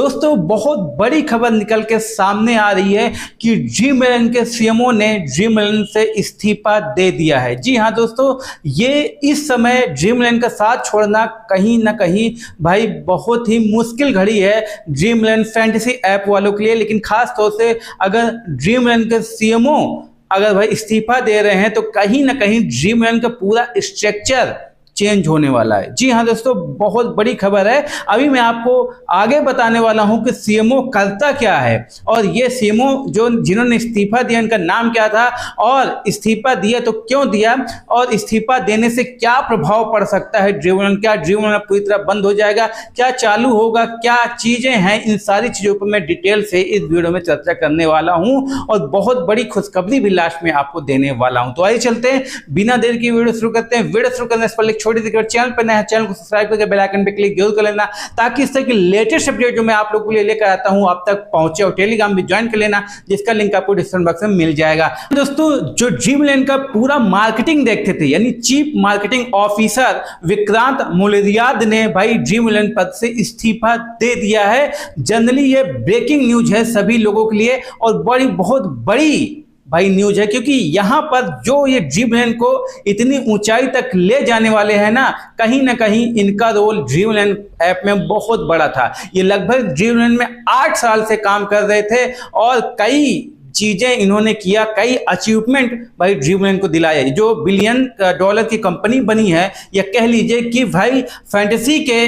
दोस्तों बहुत बड़ी खबर निकल के सामने आ रही है कि ड्रीम इलेवन के सीएमओ ने ड्रीम इलेवन से इस्तीफा दे दिया है। जी हां दोस्तों, ये इस समय ड्रीम इलेवन का साथ छोड़ना कहीं ना कहीं भाई बहुत ही मुश्किल घड़ी है ड्रीम इलेवन फैंटेसी ऐप वालों के लिए। लेकिन खास तौर से अगर ड्रीम इलेवन के सीएमओ अगर भाई इस्तीफा दे रहे हैं तो कहीं ना कहीं ड्रीम इलेवन का पूरा स्ट्रक्चर चेंज होने वाला है। जी हाँ दोस्तों, बहुत बड़ी खबर है। अभी मैं आपको आगे बताने वाला हूं कि सीएमओ करता क्या है और ये सीएमओ जो जिन्होंने इस्तीफा दिया इनका नाम क्या था और इस्तीफा दिया तो क्यों दिया और इस्तीफा देने से क्या प्रभाव पड़ सकता है ड्रीम इलेवन, क्या ड्रीम इलेवन पूरी तरह बंद हो जाएगा, क्या चालू होगा, क्या चीजें हैं, इन सारी चीजों पर मैं डिटेल से इस वीडियो में चर्चा करने वाला हूं और बहुत बड़ी खुशखबरी भी लास्ट में आपको देने वाला हूं। तो आइए चलते हैं, बिना देर की वीडियो शुरू करते हैं। वीडियो शुरू करने से पहले छोटी सी चैनल पर नया है, चैनल को सब्सक्राइब करके बेल आइकन पे क्लिक जरूर कर लेना ताकि इस तरह की लेटेस्ट अपडेट जो मैं आप लोगों के लिए लेकर आता हूं आप तक पहुंचे। और टेलीग्राम भी ज्वाइन कर लेना जिसका लिंक आपको डिस्क्रिप्शन बॉक्स में मिल जाएगा। दोस्तों, जो ड्रीम इलेवन का पूरा मार्केटिंग देखते थे यानी चीफ मार्केटिंग ऑफिसर विक्रांत मुलरियाद ने भाई ड्रीम इलेवन पद से इस्तीफा दे दिया है। जनरली ये ब्रेकिंग न्यूज है सभी लोगों के लिए और बहुत बड़ी भाई न्यूज है, क्योंकि यहां पर जो ये ड्रीम इलेवन को इतनी ऊंचाई तक ले जाने वाले हैं ना कहीं इनका रोल ड्रीम इलेवन ऐप में बहुत बड़ा था। ये लगभग ड्रीम इलेवन में 8 साल से काम कर रहे थे और कई चीजें इन्होंने किया, कई अचीवमेंट भाई ड्रीम इलेवन को दिलाया। जो बिलियन डॉलर की कंपनी बनी है या कह लीजिए कि भाई फैंटेसी के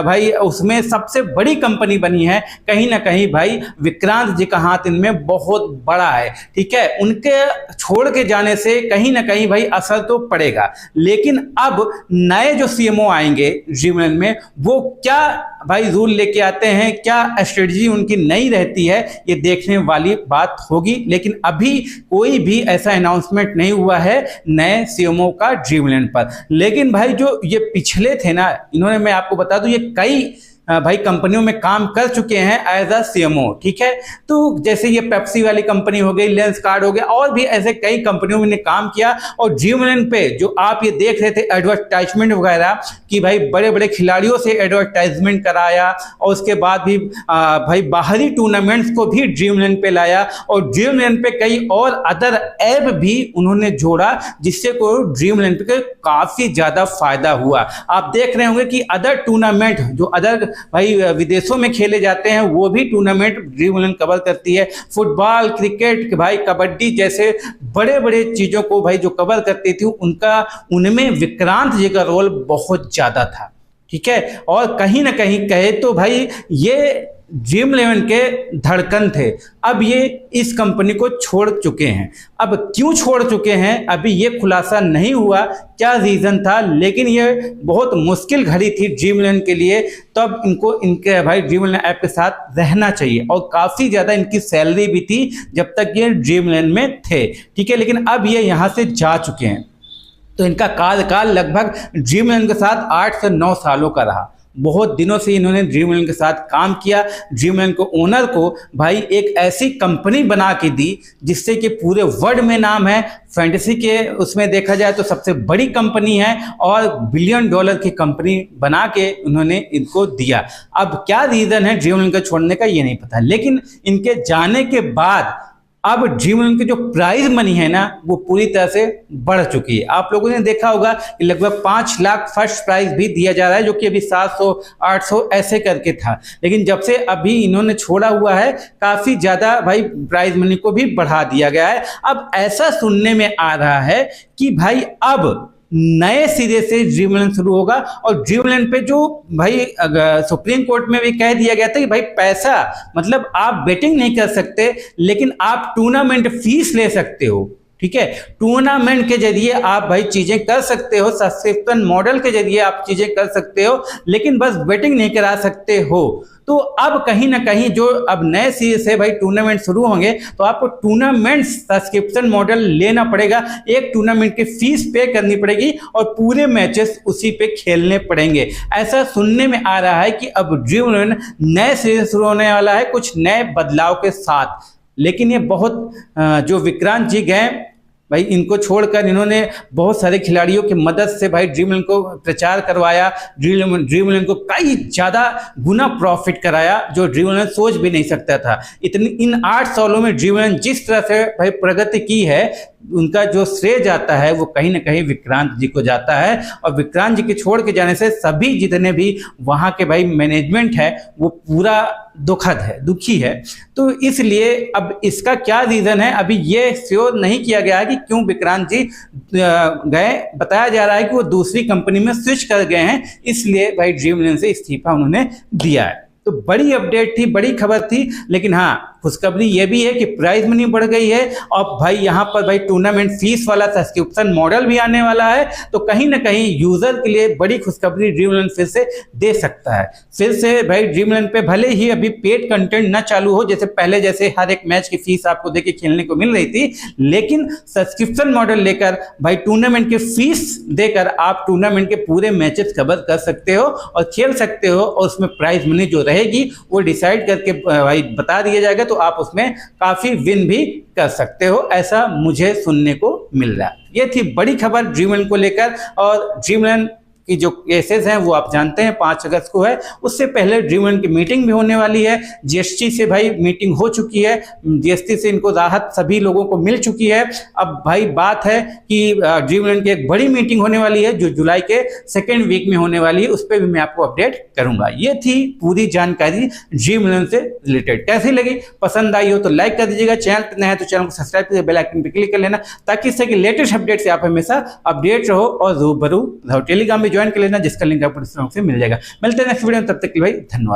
भाई उसमें सबसे बड़ी कंपनी बनी है, कहीं ना कहीं भाई विक्रांत जी का हाथ इनमें बहुत बड़ा है। ठीक है, उनके छोड़ के जाने से कहीं ना कहीं भाई असर तो पड़ेगा। लेकिन अब नए जो सीएमओ आएंगे ड्रीम इलेवन में वो क्या भाई रूल लेके आते हैं, क्या स्ट्रेटजी उनकी नई रहती है, ये देखने वाली बात होगी। लेकिन अभी कोई भी ऐसा अनाउंसमेंट नहीं हुआ है नए सीएमओ का ड्रीम इलेवन पर। लेकिन भाई जो ये पिछले थे ना, इन्होंने मैं आपको बता दूं ये कई भाई कंपनियों में काम कर चुके हैं एज अ सीएमओ। ठीक है, तो जैसे ये पेप्सी वाली कंपनी हो गई, लेंस कार्ड हो गया और भी ऐसे कई कंपनियों में काम किया। और ड्रीम इलेवन पे जो आप ये देख रहे थे एडवर्टाइजमेंट वगैरह कि भाई बड़े बड़े खिलाड़ियों से एडवर्टाइजमेंट कराया और उसके बाद भी भाई बाहरी टूर्नामेंट्स को भी ड्रीम इलेवन पे लाया और ड्रीम इलेवन पे कई और अदर ऐप भी उन्होंने जोड़ा जिससे को ड्रीम इलेवन पे काफी ज्यादा फायदा हुआ। आप देख रहे होंगे कि अदर टूर्नामेंट जो अदर भाई विदेशों में खेले जाते हैं वो भी टूर्नामेंट ड्रीम इलेवन कवर करती है। फुटबॉल, क्रिकेट, भाई कबड्डी जैसे बड़े बड़े चीजों को भाई जो कवर करती थी उनमें विक्रांत जी का रोल बहुत ज्यादा था। ठीक है, और कहीं ना कहीं कहे तो भाई ये ड्रीम इलेवन के धड़कन थे। अब ये इस कंपनी को छोड़ चुके हैं। अब क्यों छोड़ चुके हैं अभी ये खुलासा नहीं हुआ, क्या रीजन था, लेकिन ये बहुत मुश्किल घड़ी थी ड्रीम इलेवन के लिए। तब इनको इनके भाई ड्रीम इलेवन ऐप के साथ रहना चाहिए और काफी ज्यादा इनकी सैलरी भी थी जब तक ये ड्रीम इलेवन में थे। ठीक है, लेकिन अब ये यहाँ से जा चुके हैं तो इनका कार्यकाल लगभग ड्रीम इलेवन के साथ 8 से 9 सालों का रहा। बहुत दिनों से इन्होंने ड्रीम इलेवन के साथ काम किया। ड्रीम इलेवन को ओनर को भाई एक ऐसी कंपनी बना के दी जिससे कि पूरे वर्ल्ड में नाम है। फैंटेसी के उसमें देखा जाए तो सबसे बड़ी कंपनी है और बिलियन डॉलर की कंपनी बना के उन्होंने इनको दिया। अब क्या रीजन है ड्रीम इलेवन को छोड़ने का ये नहीं पता, लेकिन इनके जाने के बाद अब ड्रीम इलेवन की जो प्राइज मनी है ना वो पूरी तरह से बढ़ चुकी है। आप लोगों ने देखा होगा कि लगभग 5 लाख फर्स्ट प्राइज भी दिया जा रहा है जो कि अभी 700 800 ऐसे करके था। लेकिन जब से अभी इन्होंने छोड़ा हुआ है काफी ज्यादा भाई प्राइज मनी को भी बढ़ा दिया गया है। अब ऐसा सुनने में आ रहा है कि भाई अब नए सिरे से ड्रीम इलेवन शुरू होगा और ड्रीम इलेवन पे जो भाई सुप्रीम कोर्ट में भी कह दिया गया था कि भाई पैसा मतलब आप बेटिंग नहीं कर सकते लेकिन आप टूर्नामेंट फीस ले सकते हो। ठीक है, टूर्नामेंट के जरिए आप भाई चीजें कर सकते हो, सब्सक्रिप्शन मॉडल के जरिए आप चीजें कर सकते हो, लेकिन बस बेटिंग नहीं करा सकते हो। तो अब कहीं ना कहीं जो अब नए सिरे से भाई टूर्नामेंट शुरू होंगे तो आपको टूर्नामेंट सब्सक्रिप्शन मॉडल लेना पड़ेगा, एक टूर्नामेंट की फीस पे करनी पड़ेगी और पूरे मैचेस उसी पे खेलने पड़ेंगे। ऐसा सुनने में आ रहा है कि अब ड्रीम इलेवन नए सिरे से शुरू होने वाला है कुछ नए बदलाव के साथ। लेकिन ये बहुत जो विक्रांत जी गए भाई इनको छोड़कर इन्होंने बहुत सारे खिलाड़ियों की मदद से भाई ड्रीम 11 को प्रचार करवाया, ड्रीम 11 को कई ज़्यादा गुना प्रॉफिट कराया जो ड्रीम 11 सोच भी नहीं सकता था। इतनी इन 8 सालों में ड्रीम 11 जिस तरह से भाई प्रगति की है, उनका जो श्रेय जाता है वो कहीं ना कहीं विक्रांत जी को जाता है। और विक्रांत जी के छोड़ के जाने से सभी जितने भी वहाँ के भाई मैनेजमेंट है वो पूरा दुखी है। तो इसलिए अब इसका क्या रीज़न है अभी ये श्योर नहीं किया गया है कि क्यों विक्रांत जी गए। बताया जा रहा है कि वो दूसरी कंपनी में स्विच कर गए हैं, इसलिए भाई ड्रीम 11 से इस्तीफा उन्होंने दिया है। तो बड़ी अपडेट थी, बड़ी खबर थी, लेकिन हाँ खुशखबरी ये भी है कि प्राइज मनी बढ़ गई है और भाई यहाँ पर भाई टूर्नामेंट फीस वाला सब्सक्रिप्शन मॉडल भी आने वाला है। तो कहीं ना कहीं यूजर के लिए बड़ी खुशखबरी ड्रीम 11 फिर से दे सकता है। फिर से भाई ड्रीम 11 पे भले ही अभी पेड कंटेंट ना चालू हो, जैसे पहले जैसे हर एक मैच की फीस आपको देके खेलने को मिल रही थी, लेकिन सब्सक्रिप्शन मॉडल लेकर भाई टूर्नामेंट की फीस देकर आप टूर्नामेंट के पूरे मैचेस कवर कर सकते हो और खेल सकते हो। और उसमें प्राइज मनी जो रहेगी वो डिसाइड करके भाई बता दिया जाएगा, तो आप उसमें काफी विन भी कर सकते हो, ऐसा मुझे सुनने को मिल रहा है। ये थी बड़ी खबर ड्रीम 11 को लेकर। और ड्रीम 11 की जो केसेस हैं वो आप जानते हैं 5 अगस्त को है। उससे पहले ड्रीम 11 की मीटिंग भी होने वाली है। जीएसटी से भाई मीटिंग हो चुकी है, जीएसटी से इनको राहत सभी लोगों को मिल चुकी है। अब भाई बात है कि ड्रीम 11 की एक बड़ी मीटिंग होने वाली है जो जुलाई के 2nd वीक में होने वाली है, उस पर भी मैं आपको अपडेट करूंगा। ये थी पूरी जानकारी ड्रीम 11 से रिलेटेड। कैसी लगी, पसंद आई हो तो लाइक कर दीजिएगा, चैनल पर नया है तो चैनल को सब्सक्राइब करके बेल आइकन पर क्लिक कर लेना, ताकि इससे कि लेटेस्ट अपडेट से आप हमेशा अपडेट रहो और रूबरू रहो। टेलीग्राम में ज्वाइन कर लेना, जिसका लिंक आपको डिस्क्रिप्शन में मिल जाएगा। मिलते हैं नेक्स्ट वीडियो में, तब तक के लिए भाई धन्यवाद।